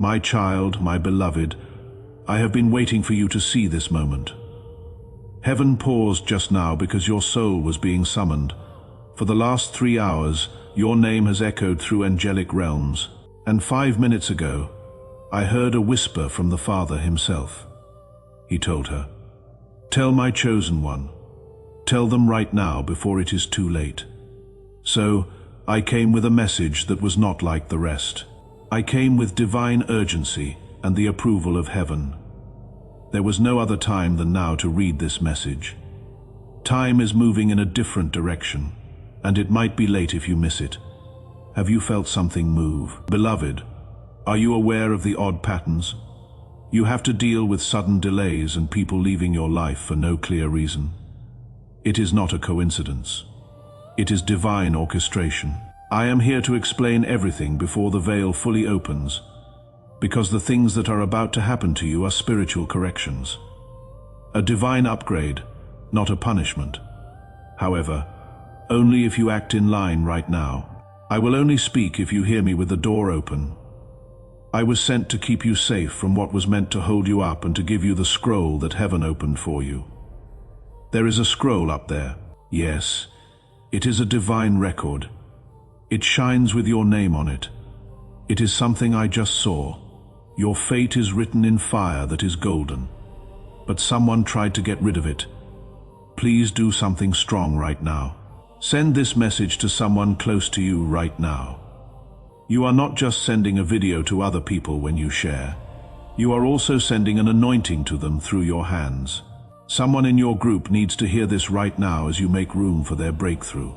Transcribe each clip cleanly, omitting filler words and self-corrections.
My child, my beloved, I have been waiting for you to see this moment. Heaven paused just now because your soul was being summoned. For the last 3 hours, your name has echoed through angelic realms. And 5 minutes ago, I heard a whisper from the Father himself. He told her, "Tell my chosen one. Tell them right now before it is too late." So, I came with a message that was not like the rest. I came with divine urgency and the approval of heaven. There was no other time than now to read this message. Time is moving in a different direction, and it might be late if you miss it. Have you felt something move? Beloved, are you aware of the odd patterns? You have to deal with sudden delays and people leaving your life for no clear reason. It is not a coincidence. It is divine orchestration. I am here to explain everything before the veil fully opens, because the things that are about to happen to you are spiritual corrections. A divine upgrade, not a punishment. However, only if you act in line right now. I will only speak if you hear me with the door open. I was sent to keep you safe from what was meant to hold you up and to give you the scroll that heaven opened for you. There is a scroll up there. Yes, it is a divine record. It shines with your name on it. It is something I just saw. Your fate is written in fire that is golden. But someone tried to get rid of it. Please do something strong right now. Send this message to someone close to you right now. You are not just sending a video to other people when you share. You are also sending an anointing to them through your hands. Someone in your group needs to hear this right now as you make room for their breakthrough.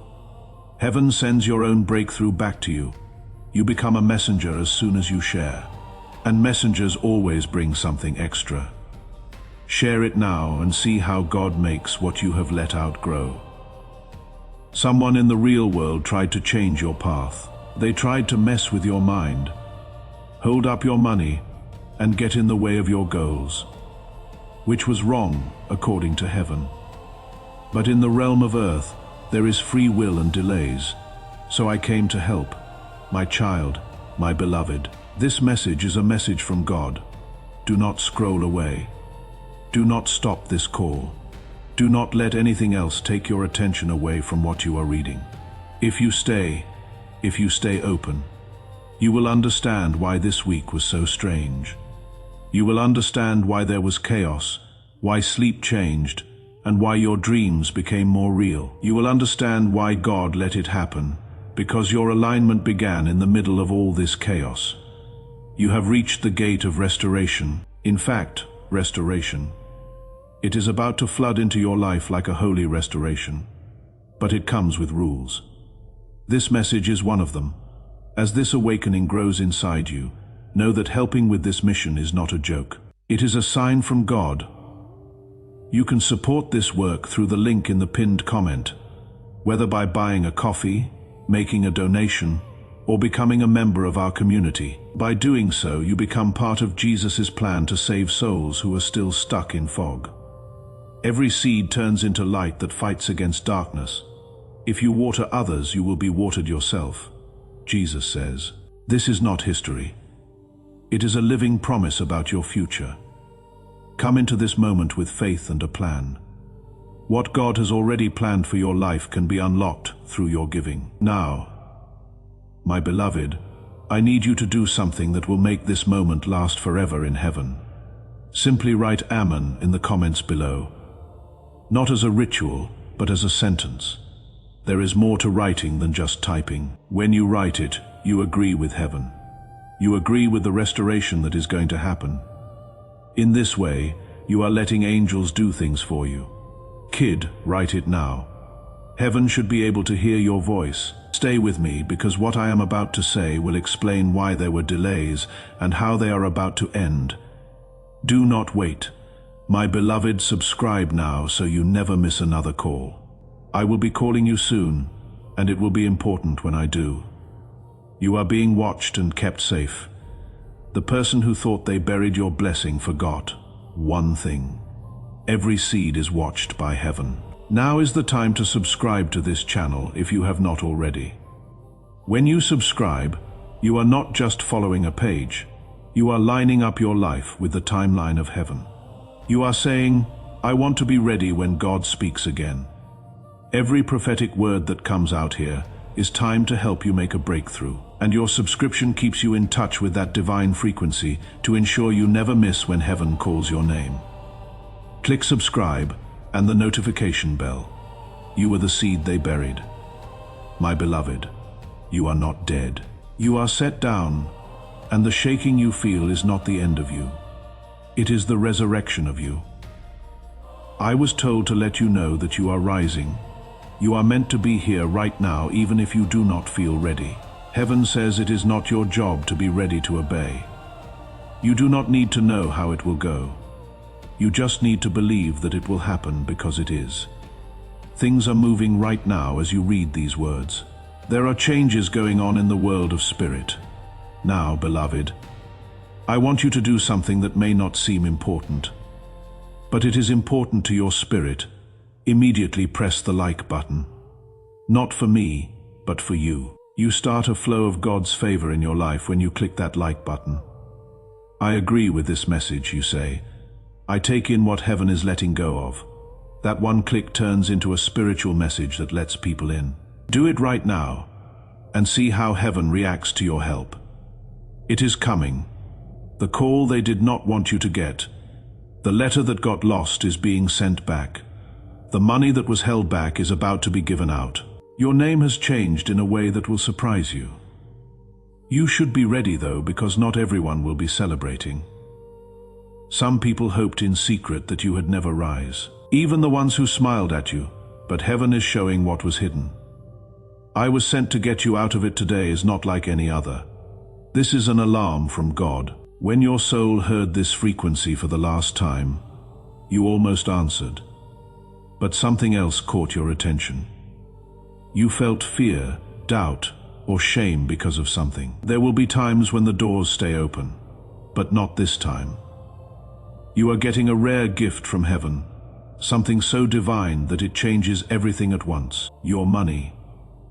Heaven sends your own breakthrough back to you. You become a messenger as soon as you share. And messengers always bring something extra. Share it now and see how God makes what you have let out grow. Someone in the real world tried to change your path. They tried to mess with your mind, hold up your money, and get in the way of your goals, which was wrong according to heaven. But in the realm of earth, there is free will and delays, so I came to help. My child, my beloved, this message is a message from God. Do not scroll away. Do not stop this call. Do not let anything else take your attention away from what you are reading. If you stay open, you will understand why this week was so strange. You will understand why there was chaos, why sleep changed, and why your dreams became more real. You will understand why God let it happen, because your alignment began in the middle of all this chaos. You have reached the gate of restoration. In fact, restoration. It is about to flood into your life like a holy restoration, but it comes with rules. This message is one of them. As this awakening grows inside you, know that helping with this mission is not a joke. It is a sign from God. You can support this work through the link in the pinned comment, whether by buying a coffee, making a donation, or becoming a member of our community. By doing so, you become part of Jesus' plan to save souls who are still stuck in fog. Every seed turns into light that fights against darkness. If you water others, you will be watered yourself, Jesus says. This is not history. It is a living promise about your future. Come into this moment with faith and a plan. What God has already planned for your life can be unlocked through your giving. Now, my beloved, I need you to do something that will make this moment last forever in heaven. Simply write Amen in the comments below. Not as a ritual, but as a sentence. There is more to writing than just typing. When you write it, you agree with heaven. You agree with the restoration that is going to happen. In this way, you are letting angels do things for you. Kid, write it now. Heaven should be able to hear your voice. Stay with me, because what I am about to say will explain why there were delays and how they are about to end. Do not wait. My beloved, subscribe now so you never miss another call. I will be calling you soon, and it will be important when I do. You are being watched and kept safe. The person who thought they buried your blessing forgot one thing. Every seed is watched by heaven. Now is the time to subscribe to this channel if you have not already. When you subscribe, you are not just following a page. You are lining up your life with the timeline of heaven. You are saying, I want to be ready when God speaks again. Every prophetic word that comes out here is time to help you make a breakthrough. And your subscription keeps you in touch with that divine frequency to ensure you never miss when heaven calls your name. Click subscribe and the notification bell. You are the seed they buried. My beloved, you are not dead. You are set down, and the shaking you feel is not the end of you. It is the resurrection of you. I was told to let you know that you are rising. You are meant to be here right now, even if you do not feel ready. Heaven says it is not your job to be ready to obey. You do not need to know how it will go. You just need to believe that it will happen because it is. Things are moving right now as you read these words. There are changes going on in the world of spirit. Now, beloved, I want you to do something that may not seem important, but it is important to your spirit. Immediately press the like button. Not for me, but for you. You start a flow of God's favor in your life when you click that like button. I agree with this message, you say. I take in what heaven is letting go of. That one click turns into a spiritual message that lets people in. Do it right now and see how heaven reacts to your help. It is coming. The call they did not want you to get. The letter that got lost is being sent back. The money that was held back is about to be given out. Your name has changed in a way that will surprise you. You should be ready though, because not everyone will be celebrating. Some people hoped in secret that you had never rise. Even the ones who smiled at you, but heaven is showing what was hidden. I was sent to get you out of it today is not like any other. This is an alarm from God. When your soul heard this frequency for the last time, you almost answered. But something else caught your attention. You felt fear, doubt, or shame because of something. There will be times when the doors stay open, but not this time. You are getting a rare gift from heaven, something so divine that it changes everything at once. Your money,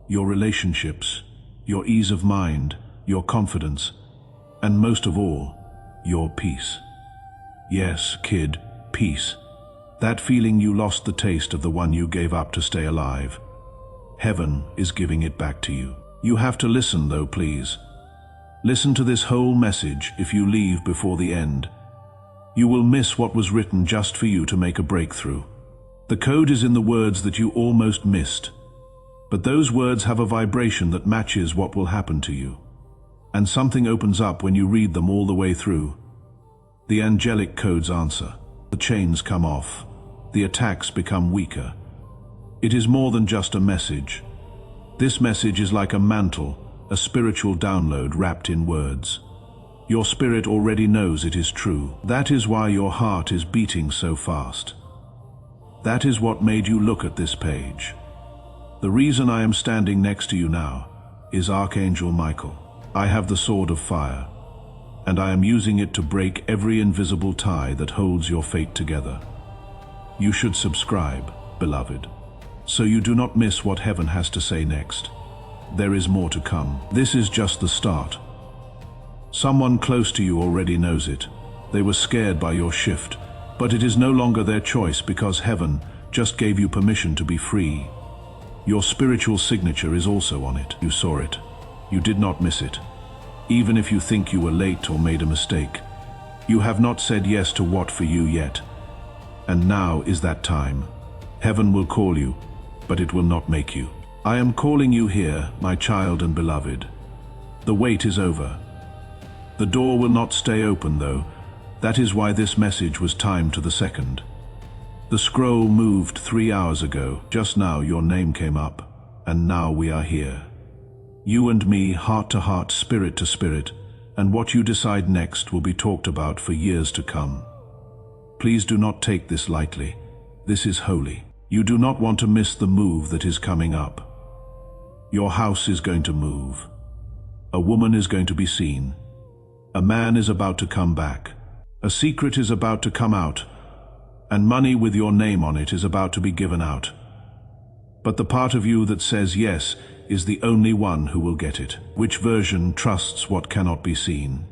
your relationships, your ease of mind, your confidence, and most of all, your peace. Yes, kid, peace. That feeling you lost the taste of, the one you gave up to stay alive. Heaven is giving it back to you. You have to listen though, please. Listen to this whole message. If you leave before the end, you will miss what was written just for you to make a breakthrough. The code is in the words that you almost missed, but those words have a vibration that matches what will happen to you. And something opens up when you read them all the way through. The angelic codes answer. The chains come off. The attacks become weaker. It is more than just a message. This message is like a mantle, a spiritual download wrapped in words. Your spirit already knows it is true. That is why your heart is beating so fast. That is what made you look at this page. The reason I am standing next to you now is Archangel Michael. I have the sword of fire, and I am using it to break every invisible tie that holds your fate together. You should subscribe, beloved, so you do not miss what heaven has to say next. There is more to come. This is just the start. Someone close to you already knows it. They were scared by your shift, but it is no longer their choice because heaven just gave you permission to be free. Your spiritual signature is also on it. You saw it. You did not miss it. Even if you think you were late or made a mistake, you have not said yes to what for you yet. And now is that time. Heaven will call you, but it will not make you. I am calling you here, my child and beloved. The wait is over. The door will not stay open though. That is why this message was timed to the second. The scroll moved 3 hours ago. Just now your name came up, and now we are here. You and me, heart to heart, spirit to spirit, and what you decide next will be talked about for years to come. Please do not take this lightly. This is holy. You do not want to miss the move that is coming up. Your house is going to move. A woman is going to be seen. A man is about to come back. A secret is about to come out, and money with your name on it is about to be given out. But the part of you that says yes is the only one who will get it. Which version trusts what cannot be seen?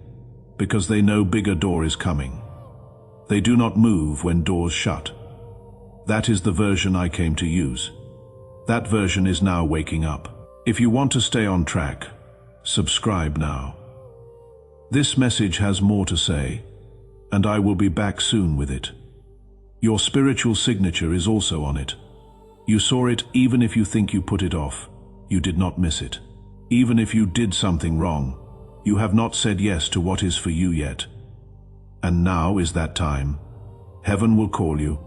because they know bigger door is coming. They do not move when doors shut. That is the version I came to use. That version is now waking up. If you want to stay on track, subscribe now. This message has more to say, and I will be back soon with it. Your spiritual signature is also on it. You saw it even if you think you put it off. You did not miss it. Even if you did something wrong, you have not said yes to what is for you yet. And now is that time. Heaven will call you,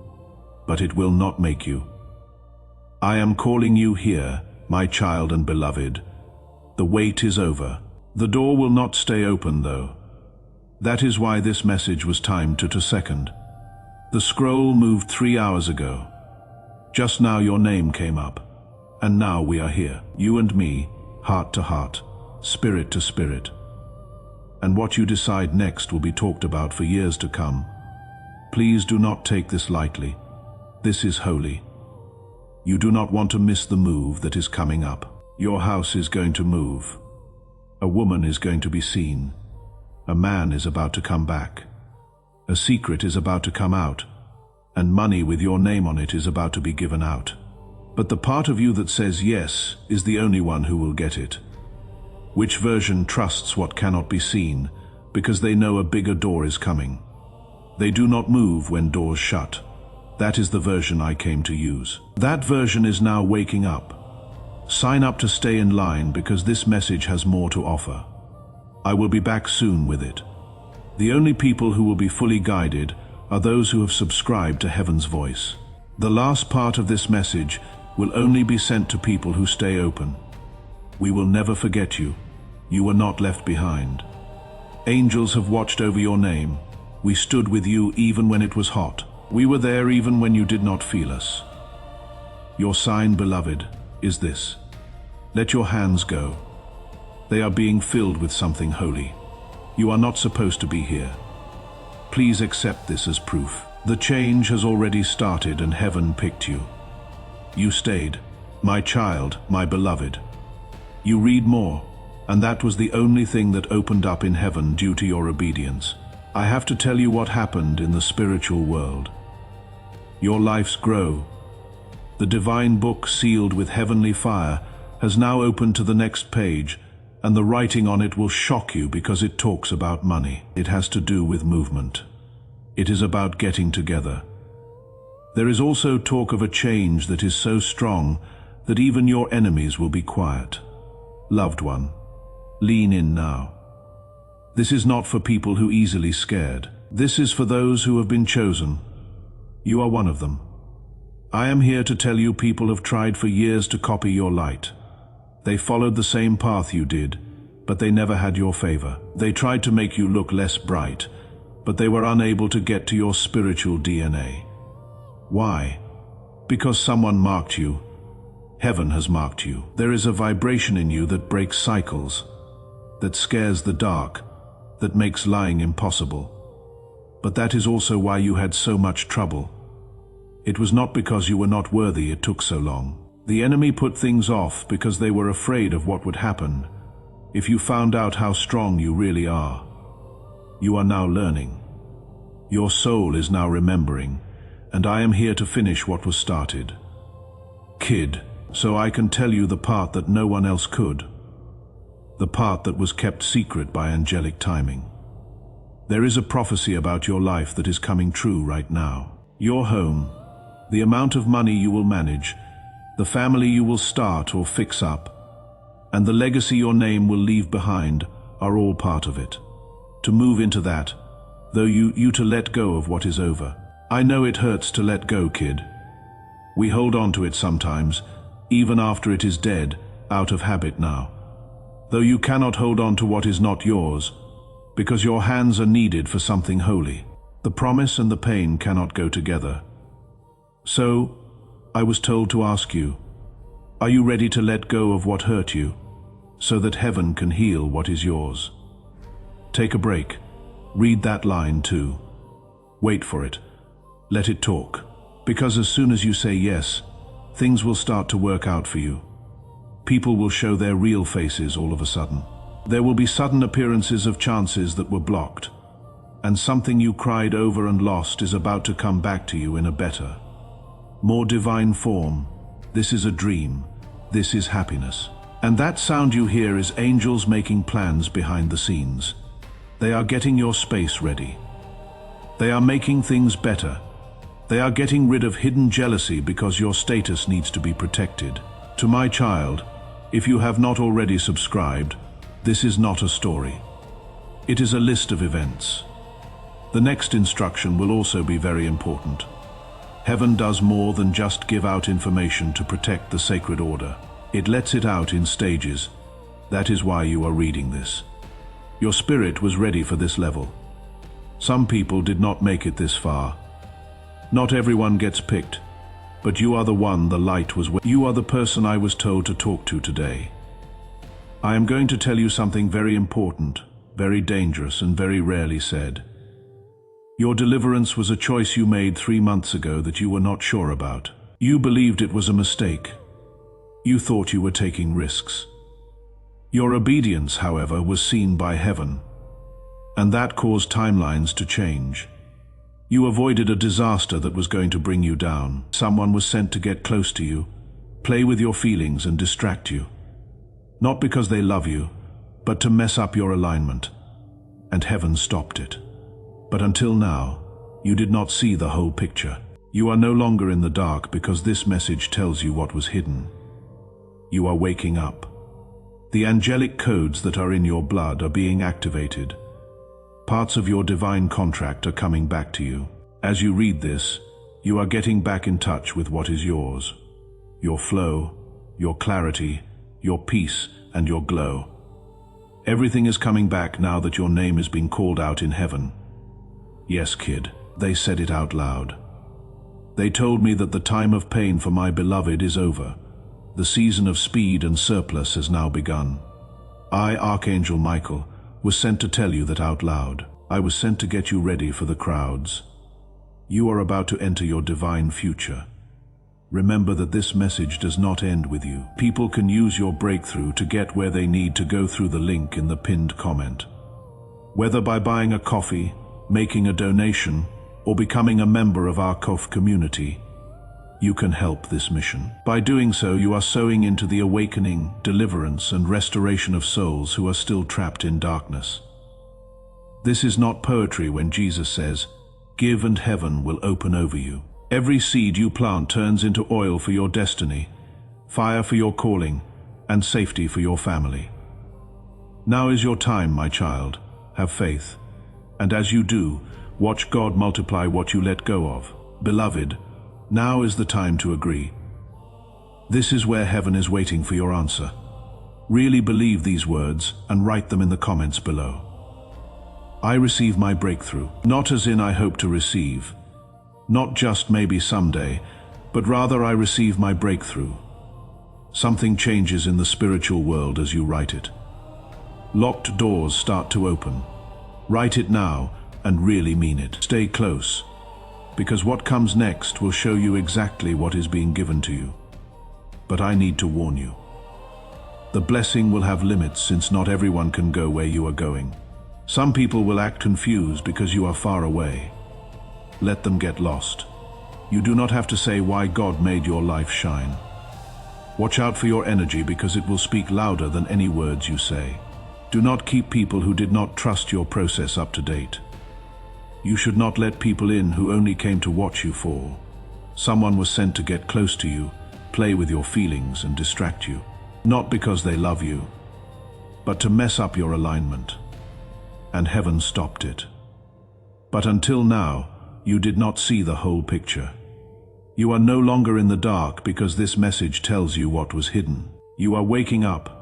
but it will not make you. I am calling you here, my child and beloved. The wait is over. The door will not stay open though. That is why this message was timed to second. The scroll moved 3 hours ago. Just now your name came up. And now we are here, you and me, heart to heart, spirit to spirit. And what you decide next will be talked about for years to come. Please do not take this lightly. This is holy. You do not want to miss the move that is coming up. Your house is going to move. A woman is going to be seen. A man is about to come back. A secret is about to come out. And money with your name on it is about to be given out. But the part of you that says yes is the only one who will get it. Which version trusts what cannot be seen, because they know a bigger door is coming. They do not move when doors shut. That is the version I came to use. That version is now waking up. Sign up to stay in line because this message has more to offer. I will be back soon with it. The only people who will be fully guided are those who have subscribed to Heaven's voice. The last part of this message will only be sent to people who stay open. We will never forget you. You were not left behind. Angels have watched over your name. We stood with you even when it was hot. We were there even when you did not feel us. Your sign, beloved, is this. Let your hands go. They are being filled with something holy. You are not supposed to be here. Please accept this as proof. The change has already started and heaven picked you. You stayed, my child, my beloved. You read more, and that was the only thing that opened up in heaven due to your obedience. I have to tell you what happened in the spiritual world. Your lives grow. The divine book sealed with heavenly fire has now opened to the next page, and the writing on it will shock you because it talks about money. It has to do with movement. It is about getting together. There is also talk of a change that is so strong that even your enemies will be quiet. Loved one, lean in now. This is not for people who easily scared. This is for those who have been chosen. You are one of them. I am here to tell you people have tried for years to copy your light. They followed the same path you did, but they never had your favor. They tried to make you look less bright, but they were unable to get to your spiritual DNA. Why? Because someone marked you. Heaven has marked you. There is a vibration in you that breaks cycles, that scares the dark, that makes lying impossible. But that is also why you had so much trouble. It was not because you were not worthy it took so long. The enemy put things off because they were afraid of what would happen if you found out how strong you really are. You are now learning. Your soul is now remembering, and I am here to finish what was started. Kid, so I can tell you the part that no one else could. The part that was kept secret by angelic timing. There is a prophecy about your life that is coming true right now. Your home, the amount of money you will manage, the family you will start or fix up, and the legacy your name will leave behind are all part of it. To move into that, though you to let go of what is over. I know it hurts to let go, kid. We hold on to it sometimes, even after it is dead, out of habit now. Though you cannot hold on to what is not yours, because your hands are needed for something holy. The promise and the pain cannot go together. So, I was told to ask you, are you ready to let go of what hurt you, so that heaven can heal what is yours? Take a break. Read that line too. Wait for it. Let it talk. Because as soon as you say yes, things will start to work out for you. People will show their real faces all of a sudden. There will be sudden appearances of chances that were blocked, and something you cried over and lost is about to come back to you in a better, more divine form. This is a dream. This is happiness. And that sound you hear is angels making plans behind the scenes. They are getting your space ready. They are making things better. They are getting rid of hidden jealousy because your status needs to be protected. To my child, if you have not already subscribed, this is not a story. It is a list of events. The next instruction will also be very important. Heaven does more than just give out information to protect the sacred order. It lets it out in stages. That is why you are reading this. Your spirit was ready for this level. Some people did not make it this far. Not everyone gets picked, but you are the one the light was with. You are the person I was told to talk to today. I am going to tell you something very important, very dangerous, and very rarely said. Your deliverance was a choice you made 3 months ago that you were not sure about. You believed it was a mistake. You thought you were taking risks. Your obedience, however, was seen by heaven, and that caused timelines to change. You avoided a disaster that was going to bring you down. Someone was sent to get close to you, play with your feelings and distract you. Not because they love you, but to mess up your alignment. And heaven stopped it. But until now, you did not see the whole picture. You are no longer in the dark because this message tells you what was hidden. You are waking up. The angelic codes that are in your blood are being activated. Parts of your divine contract are coming back to you. As you read this, you are getting back in touch with what is yours. Your flow, your clarity, your peace, and your glow. Everything is coming back now that your name is being called out in heaven. Yes, kid, they said it out loud. They told me that the time of pain for my beloved is over. The season of speed and surplus has now begun. I, Archangel Michael, was sent to tell you that out loud. I was sent to get you ready for the crowds. You are about to enter your divine future. Remember that this message does not end with you. People can use your breakthrough to get where they need to go through the link in the pinned comment. Whether by buying a coffee, making a donation, or becoming a member of our COF community, you can help this mission. By doing so, you are sowing into the awakening, deliverance, and restoration of souls who are still trapped in darkness. This is not poetry when Jesus says, "Give and heaven will open over you." Every seed you plant turns into oil for your destiny, fire for your calling, and safety for your family. Now is your time, my child. Have faith. And as you do, watch God multiply what you let go of. Beloved, now is the time to agree. This is where heaven is waiting for your answer. Really believe these words and write them in the comments below. I receive my breakthrough, not as in I hope to receive, not just maybe someday, but rather I receive my breakthrough. Something changes in the spiritual world as you write it. Locked doors start to open. Write it now and really mean it. Stay close, because what comes next will show you exactly what is being given to you. But I need to warn you. The blessing will have limits since not everyone can go where you are going. Some people will act confused because you are far away. Let them get lost. You do not have to say why God made your life shine. Watch out for your energy because it will speak louder than any words you say. Do not keep people who did not trust your process up to date. You should not let people in who only came to watch you fall. Someone was sent to get close to you, play with your feelings and distract you. Not because they love you, but to mess up your alignment. And heaven stopped it. But until now, you did not see the whole picture. You are no longer in the dark because this message tells you what was hidden. You are waking up.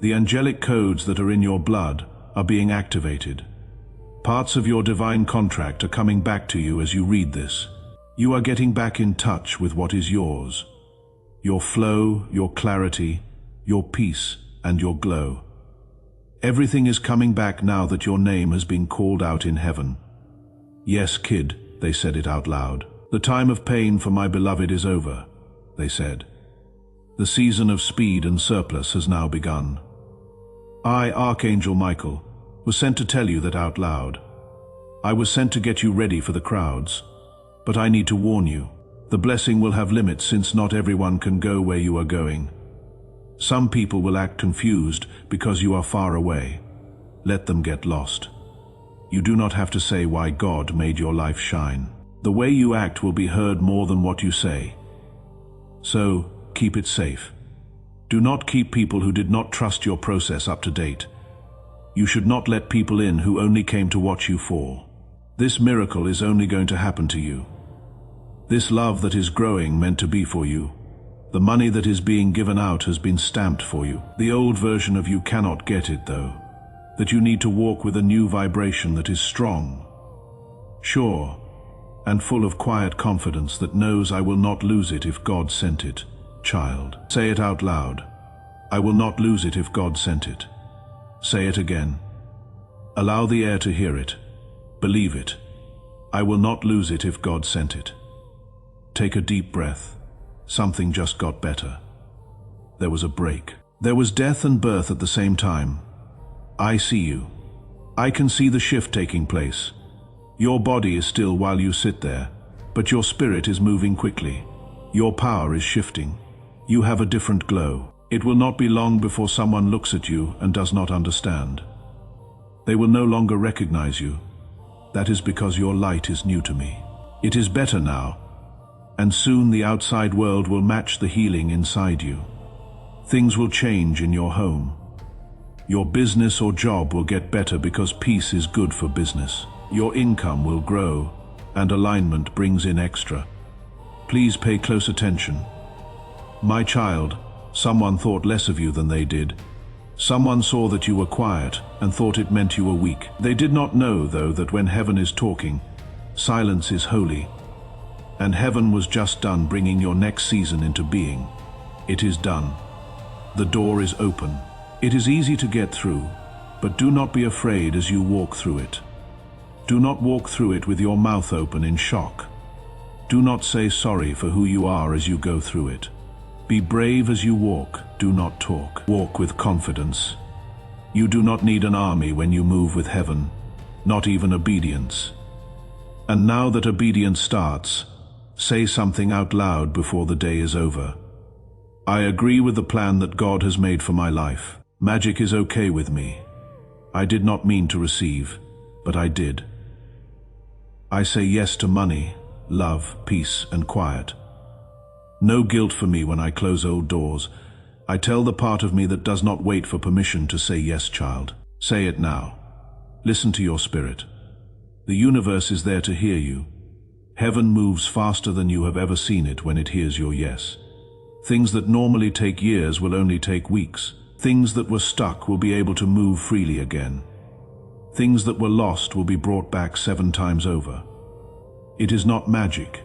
The angelic codes that are in your blood are being activated. Parts of your divine contract are coming back to you as you read this. You are getting back in touch with what is yours. Your flow, your clarity, your peace, and your glow. Everything is coming back now that your name has been called out in heaven. Yes, kid, they said it out loud. The time of pain for my beloved is over, they said. The season of speed and surplus has now begun. I, Archangel Michael, was sent to tell you that out loud. I was sent to get you ready for the crowds. But I need to warn you. The blessing will have limits since not everyone can go where you are going. Some people will act confused because you are far away. Let them get lost. You do not have to say why God made your life shine. The way you act will be heard more than what you say. So, keep it safe. Do not keep people who did not trust your process up to date. You should not let people in who only came to watch you fall. This miracle is only going to happen to you. This love that is growing meant to be for you. The money that is being given out has been stamped for you. The old version of you cannot get it though. That you need to walk with a new vibration that is strong, sure, and full of quiet confidence that knows I will not lose it if God sent it. Child, say it out loud. I will not lose it if God sent it. Say it again. Allow the air to hear it. Believe it. I will not lose it if God sent it. Take a deep breath. Something just got better. There was a break. There was death and birth at the same time. I see you. I can see the shift taking place. Your body is still while you sit there, but your spirit is moving quickly. Your power is shifting. You have a different glow. It will not be long before someone looks at you and does not understand. They will no longer recognize you. That is because your light is new to me. It is better now, and soon the outside world will match the healing inside you. Things will change in your home. Your business or job will get better because peace is good for business. Your income will grow, and alignment brings in extra. Please pay close attention. My child, someone thought less of you than they did. Someone saw that you were quiet and thought it meant you were weak. They did not know, though, that when heaven is talking, silence is holy. And heaven was just done bringing your next season into being. It is done. The door is open. It is easy to get through, but do not be afraid as you walk through it. Do not walk through it with your mouth open in shock. Do not say sorry for who you are as you go through it. Be brave as you walk, do not talk. Walk with confidence. You do not need an army when you move with heaven, not even obedience. And now that obedience starts, say something out loud before the day is over. I agree with the plan that God has made for my life. Magic is okay with me. I did not mean to receive, but I did. I say yes to money, love, peace, and quiet. No guilt for me when I close old doors. I tell the part of me that does not wait for permission to say yes, child. Say it now. Listen to your spirit. The universe is there to hear you. Heaven moves faster than you have ever seen it when it hears your yes. Things that normally take years will only take weeks. Things that were stuck will be able to move freely again. Things that were lost will be brought back 7 times over. It is not magic.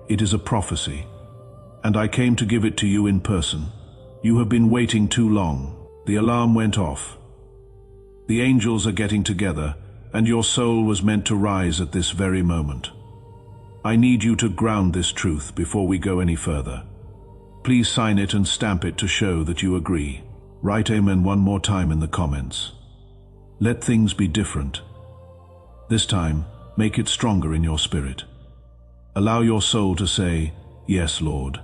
It is a prophecy. And I came to give it to you in person. You have been waiting too long. The alarm went off. The angels are getting together, and your soul was meant to rise at this very moment. I need you to ground this truth before we go any further. Please sign it and stamp it to show that you agree. Write Amen one more time in the comments. Let things be different. This time, make it stronger in your spirit. Allow your soul to say, Yes, Lord.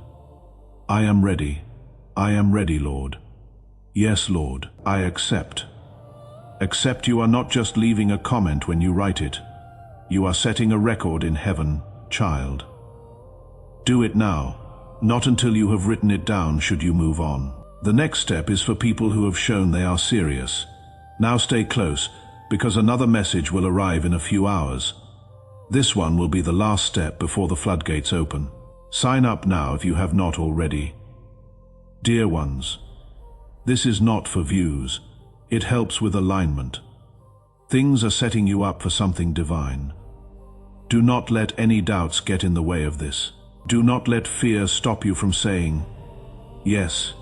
I am ready. I am ready, Lord. Yes, Lord, I accept. Accept you are not just leaving a comment when you write it. You are setting a record in heaven, child. Do it now, not until you have written it down should you move on. The next step is for people who have shown they are serious. Now stay close, because another message will arrive in a few hours. This one will be the last step before the floodgates open. Sign up now if you have not already. Dear ones, this is not for views. It helps with alignment. Things are setting you up for something divine. Do not let any doubts get in the way of this. Do not let fear stop you from saying, Yes.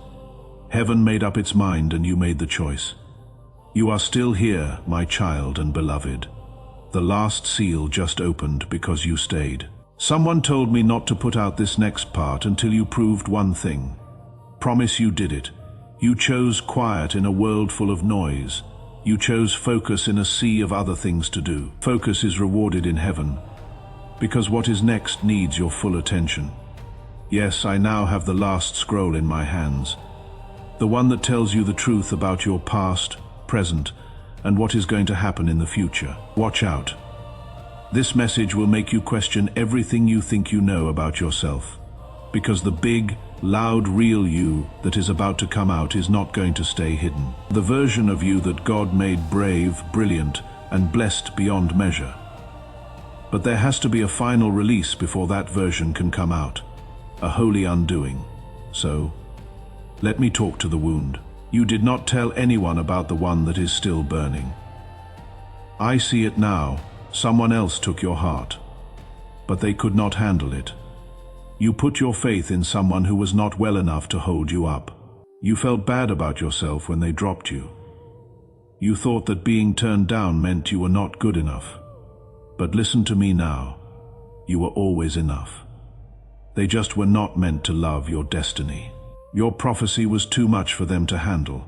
Heaven made up its mind and you made the choice. You are still here, my child and beloved. The last seal just opened because you stayed. Someone told me not to put out this next part until you proved one thing. Promise you did it. You chose quiet in a world full of noise. You chose focus in a sea of other things to do. Focus is rewarded in heaven, because what is next needs your full attention. Yes, I now have the last scroll in my hands, the one that tells you the truth about your past, present, and what is going to happen in the future. Watch out. This message will make you question everything you think you know about yourself, because the big, loud, real you that is about to come out is not going to stay hidden. The version of you that God made brave, brilliant, and blessed beyond measure. But there has to be a final release before that version can come out, a holy undoing. So, let me talk to the wound. You did not tell anyone about the one that is still burning. I see it now. Someone else took your heart, but they could not handle it. You put your faith in someone who was not well enough to hold you up. You felt bad about yourself when they dropped you. You thought that being turned down meant you were not good enough. But listen to me now. You were always enough. They just were not meant to love your destiny. Your prophecy was too much for them to handle.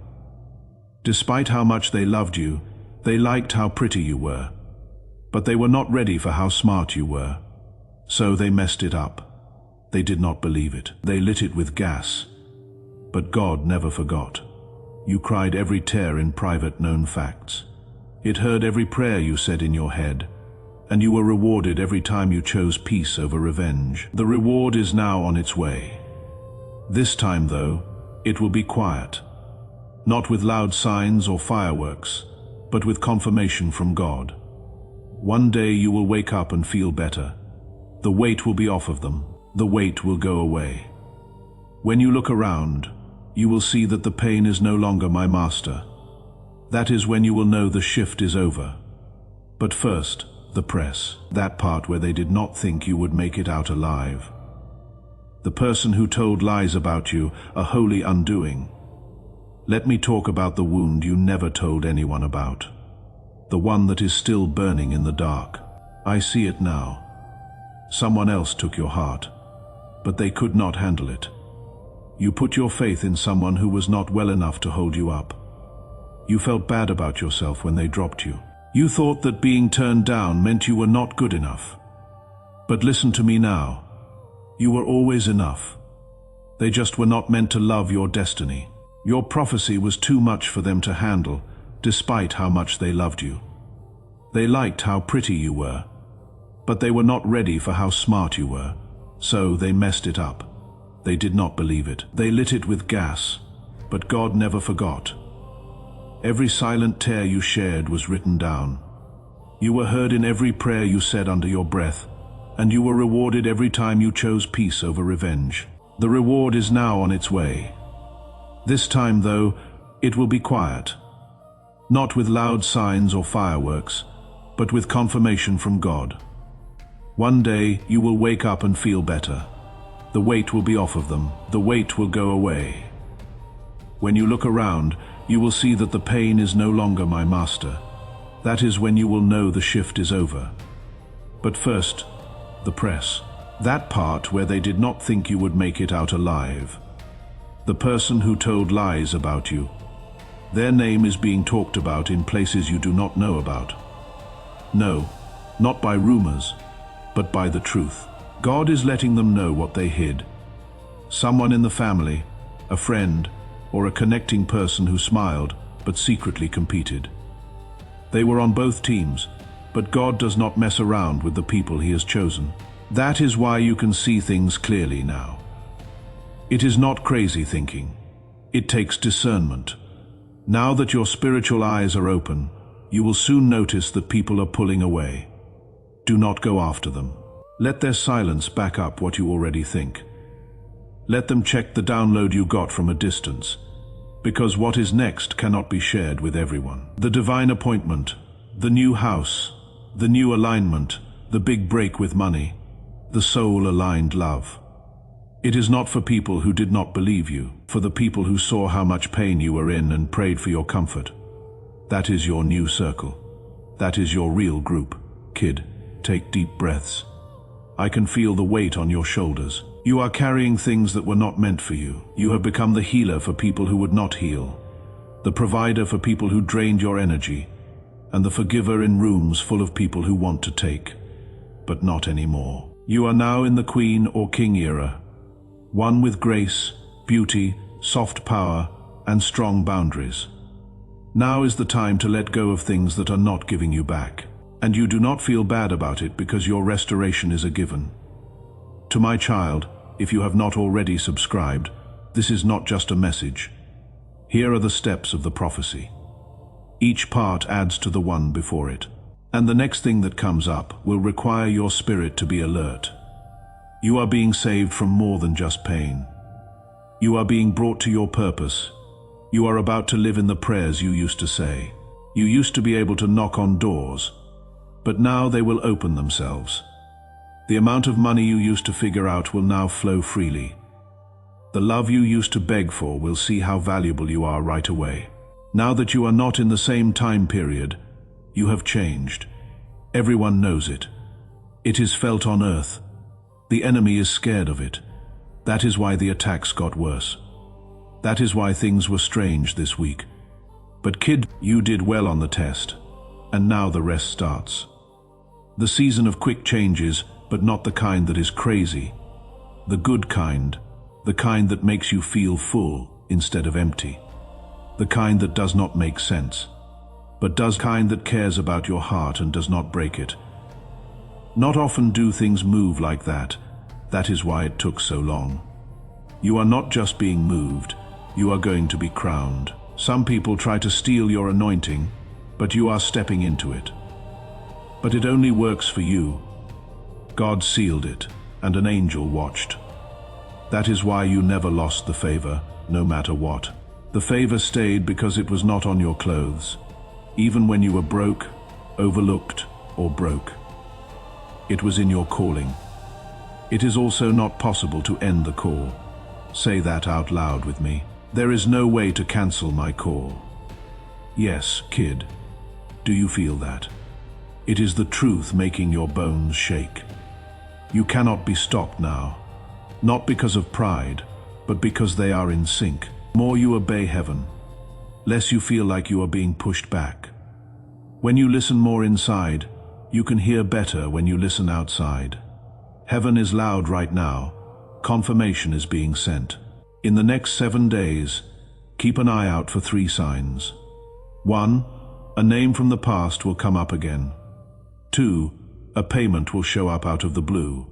Despite how much they loved you, they liked how pretty you were. But they were not ready for how smart you were. So they messed it up. They did not believe it. They lit it with gas. But God never forgot. You cried every tear in private known facts. It heard every prayer you said in your head. And you were rewarded every time you chose peace over revenge. The reward is now on its way. This time, though, it will be quiet. Not with loud signs or fireworks, but with confirmation from God. One day you will wake up and feel better. The weight will be off of them. The weight will go away. When you look around, you will see that the pain is no longer my master. That is when you will know the shift is over. But first, the press, that part where they did not think you would make it out alive. The person who told lies about you, a holy undoing. Let me talk about the wound you never told anyone about. The one that is still burning in the dark. I see it now. Someone else took your heart, but they could not handle it. You put your faith in someone who was not well enough to hold you up. You felt bad about yourself when they dropped you. You thought that being turned down meant you were not good enough. But listen to me now. You were always enough. They just were not meant to love your destiny. Your prophecy was too much for them to handle, despite how much they loved you. They liked how pretty you were, but they were not ready for how smart you were, so they messed it up. They did not believe it. They lit it with gas, but God never forgot. Every silent tear you shared was written down. You were heard in every prayer you said under your breath, and you were rewarded every time you chose peace over revenge. The reward is now on its way. This time, though, it will be quiet. Not with loud signs or fireworks, but with confirmation from God. One day, you will wake up and feel better. The weight will be off of them. The weight will go away. When you look around, you will see that the pain is no longer my master. That is when you will know the shift is over. But first, the press. That part where they did not think you would make it out alive. The person who told lies about you. Their name is being talked about in places you do not know about. No, not by rumors, but by the truth. God is letting them know what they hid. Someone in the family, a friend, or a connecting person who smiled but secretly competed. They were on both teams, but God does not mess around with the people He has chosen. That is why you can see things clearly now. It is not crazy thinking. It takes discernment. Now that your spiritual eyes are open, you will soon notice that people are pulling away. Do not go after them. Let their silence back up what you already think. Let them check the download you got from a distance, because what is next cannot be shared with everyone. The divine appointment, the new house, the new alignment, the big break with money, the soul-aligned love. It is not for people who did not believe you, for the people who saw how much pain you were in and prayed for your comfort. That is your new circle. That is your real group. Kid, take deep breaths. I can feel the weight on your shoulders. You are carrying things that were not meant for you. You have become the healer for people who would not heal, the provider for people who drained your energy, and the forgiver in rooms full of people who want to take, but not anymore. You are now in the Queen or King era, one with grace, beauty, soft power, and strong boundaries. Now is the time to let go of things that are not giving you back. And you do not feel bad about it because your restoration is a given. To my child, if you have not already subscribed, this is not just a message. Here are the steps of the prophecy. Each part adds to the one before it. And the next thing that comes up will require your spirit to be alert. You are being saved from more than just pain. You are being brought to your purpose. You are about to live in the prayers you used to say. You used to be able to knock on doors, but now they will open themselves. The amount of money you used to figure out will now flow freely. The love you used to beg for will see how valuable you are right away. Now that you are not in the same time period, you have changed. Everyone knows it. It is felt on earth. The enemy is scared of it. That is why the attacks got worse. That is why things were strange this week. But kid, you did well on the test, and now the rest starts. The season of quick changes, but not the kind that is crazy. The good kind, the kind that makes you feel full instead of empty. The kind that does not make sense, but does kind that cares about your heart and does not break it. Not often do things move like that. That is why it took so long. You are not just being moved, you are going to be crowned. Some people try to steal your anointing, but you are stepping into it. But it only works for you. God sealed it, and an angel watched. That is why you never lost the favor, no matter what. The favor stayed because it was not on your clothes, even when you were broke, overlooked, or broke. It was in your calling. It is also not possible to end the call. Say that out loud with me. There is no way to cancel my call. Yes, kid. Do you feel that? It is the truth making your bones shake. You cannot be stopped now. Not because of pride, but because they are in sync. More you obey heaven, less you feel like you are being pushed back. When you listen more inside, you can hear better when you listen outside. Heaven is loud right now. Confirmation is being sent. In the next 7 days, keep an eye out for 3 signs. 1. A name from the past will come up again. 2. A payment will show up out of the blue.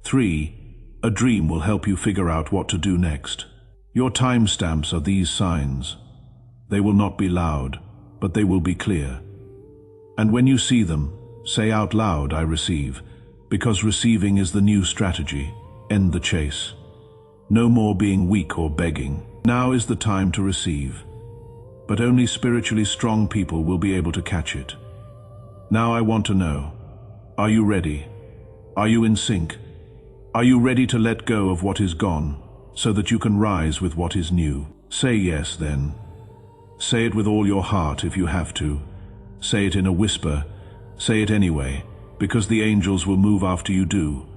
3. A dream will help you figure out what to do next. Your timestamps are these signs. They will not be loud, but they will be clear. And when you see them, say out loud, I receive, because receiving is the new strategy. End the chase. No more being weak or begging. Now is the time to receive. But only spiritually strong people will be able to catch it. Now I want to know, are you ready? Are you in sync? Are you ready to let go of what is gone, so that you can rise with what is new? Say yes then. Say it with all your heart if you have to. Say it in a whisper. Say it anyway, because the angels will move after you do.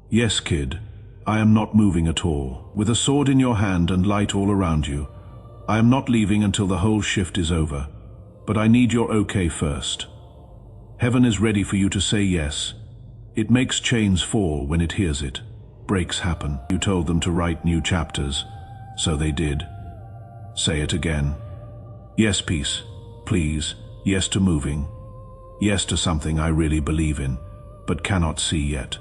Yes, kid, I am not moving at all. With a sword in your hand and light all around you, I am not leaving until the whole shift is over. But I need your okay first. Heaven is ready for you to say yes. It makes chains fall when it hears it. Breaks happen. You told them to write new chapters, so they did. Say it again. Yes, peace, please. Yes to moving. Yes to something I really believe in, but cannot see yet.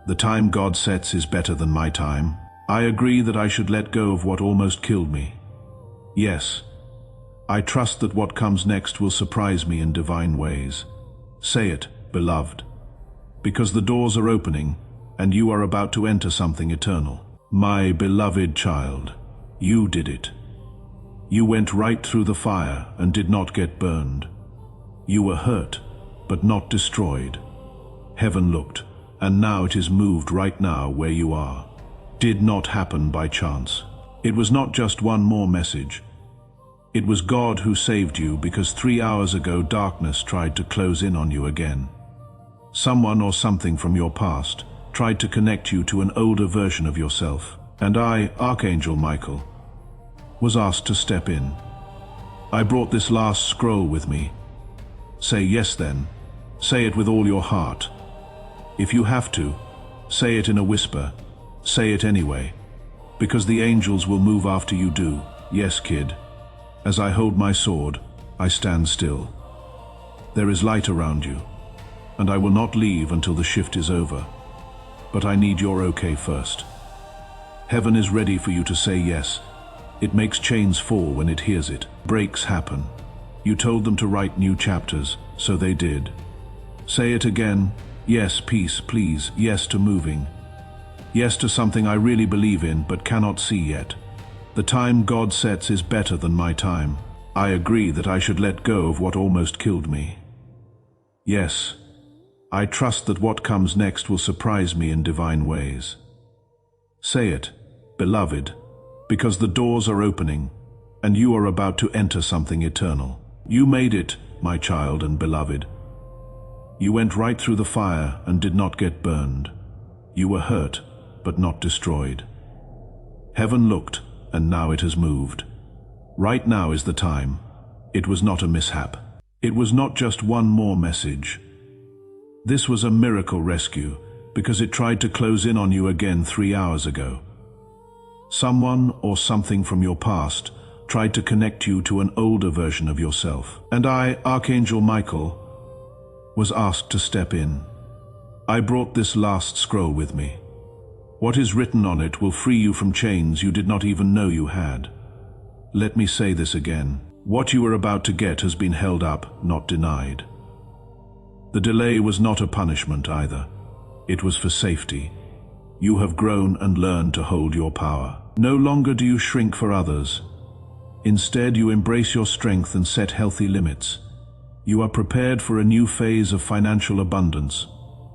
The time God sets is better than my time. I agree that I should let go of what almost killed me. Yes, I trust that what comes next will surprise me in divine ways. Say it, beloved, because the doors are opening and you are about to enter something eternal. My beloved child, you did it. You went right through the fire and did not get burned. You were hurt, but not destroyed. Heaven looked, and now it is moved right now where you are. Did not happen by chance. It was not just one more message. It was God who saved you because 3 hours ago darkness tried to close in on you again. Someone or something from your past, tried to connect you to an older version of yourself. And I, Archangel Michael, was asked to step in. I brought this last scroll with me. Say yes then. Say it with all your heart. If you have to, say it in a whisper. Say it anyway, because the angels will move after you do. Yes, kid. As I hold my sword, I stand still. There is light around you, and I will not leave until the shift is over. But I need your okay first. Heaven is ready for you to say yes. It makes chains fall when it hears it. Breaks happen. You told them to write new chapters, so they did. Say it again. Yes, peace, please. Yes to moving. Yes to something I really believe in but cannot see yet. The time God sets is better than my time. I agree that I should let go of what almost killed me. Yes, I trust that what comes next will surprise me in divine ways. Say it, beloved, because the doors are opening, and you are about to enter something eternal. You made it, my child and beloved. You went right through the fire and did not get burned. You were hurt, but not destroyed. Heaven looked, and now it has moved. Right now is the time. It was not a mishap. It was not just one more message. This was a miracle rescue, because it tried to close in on you again 3 hours ago. Someone or something from your past tried to connect you to an older version of yourself. And I, Archangel Michael, was asked to step in. I brought this last scroll with me. What is written on it will free you from chains you did not even know you had. Let me say this again. What you are about to get has been held up, not denied. The delay was not a punishment either. It was for safety. You have grown and learned to hold your power. No longer do you shrink for others. Instead, you embrace your strength and set healthy limits. You are prepared for a new phase of financial abundance,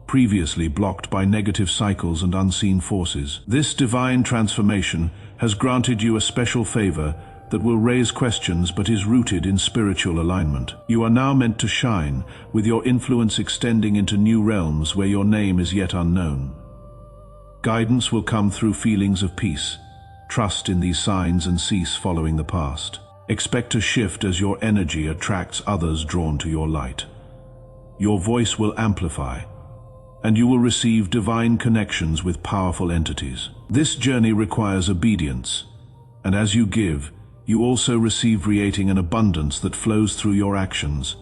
previously blocked by negative cycles and unseen forces. This divine transformation has granted you a special favor that will raise questions but is rooted in spiritual alignment. You are now meant to shine, with your influence extending into new realms where your name is yet unknown. Guidance will come through feelings of peace. Trust in these signs and cease following the past. Expect a shift as your energy attracts others drawn to your light. Your voice will amplify, and you will receive divine connections with powerful entities. This journey requires obedience, and as you give, you also receive creating an abundance that flows through your actions.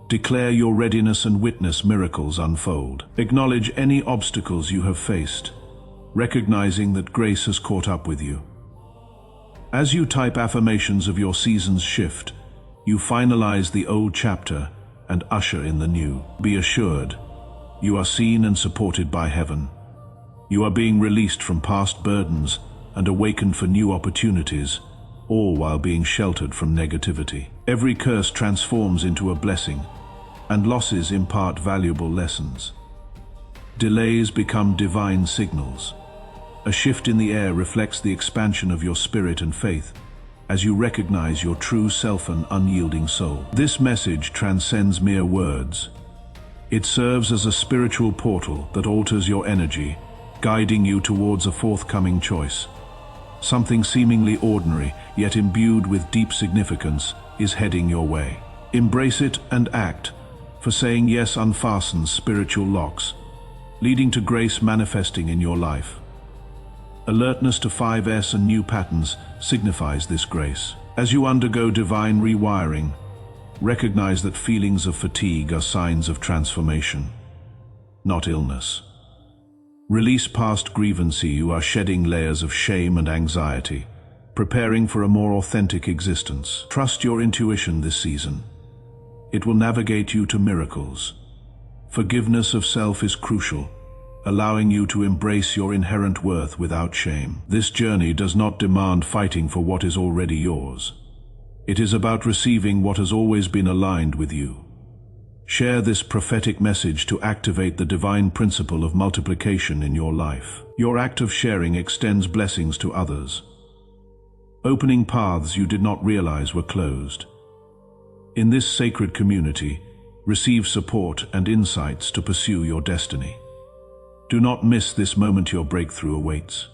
Declare your readiness and witness miracles unfold. Acknowledge any obstacles you have faced, recognizing that grace has caught up with you. As you type affirmations of your season's shift, you finalize the old chapter and usher in the new. Be assured, you are seen and supported by heaven. You are being released from past burdens and awakened for new opportunities, all while being sheltered from negativity. Every curse transforms into a blessing, and losses impart valuable lessons. Delays become divine signals. A shift in the air reflects the expansion of your spirit and faith, as you recognize your true self and unyielding soul. This message transcends mere words. It serves as a spiritual portal that alters your energy, guiding you towards a forthcoming choice. Something seemingly ordinary, yet imbued with deep significance, is heading your way. Embrace it and act, for saying yes unfastens spiritual locks, leading to grace manifesting in your life. Alertness to 5S and new patterns signifies this grace. As you undergo divine rewiring, recognize that feelings of fatigue are signs of transformation, not illness. Release past grievances. You are shedding layers of shame and anxiety, preparing for a more authentic existence. Trust your intuition this season. It will navigate you to miracles. Forgiveness of self is crucial, allowing you to embrace your inherent worth without shame. This journey does not demand fighting for what is already yours. It is about receiving what has always been aligned with you. Share this prophetic message to activate the divine principle of multiplication in your life. Your act of sharing extends blessings to others, opening paths you did not realize were closed. In this sacred community, receive support and insights to pursue your destiny. Do not miss this moment. Your breakthrough awaits.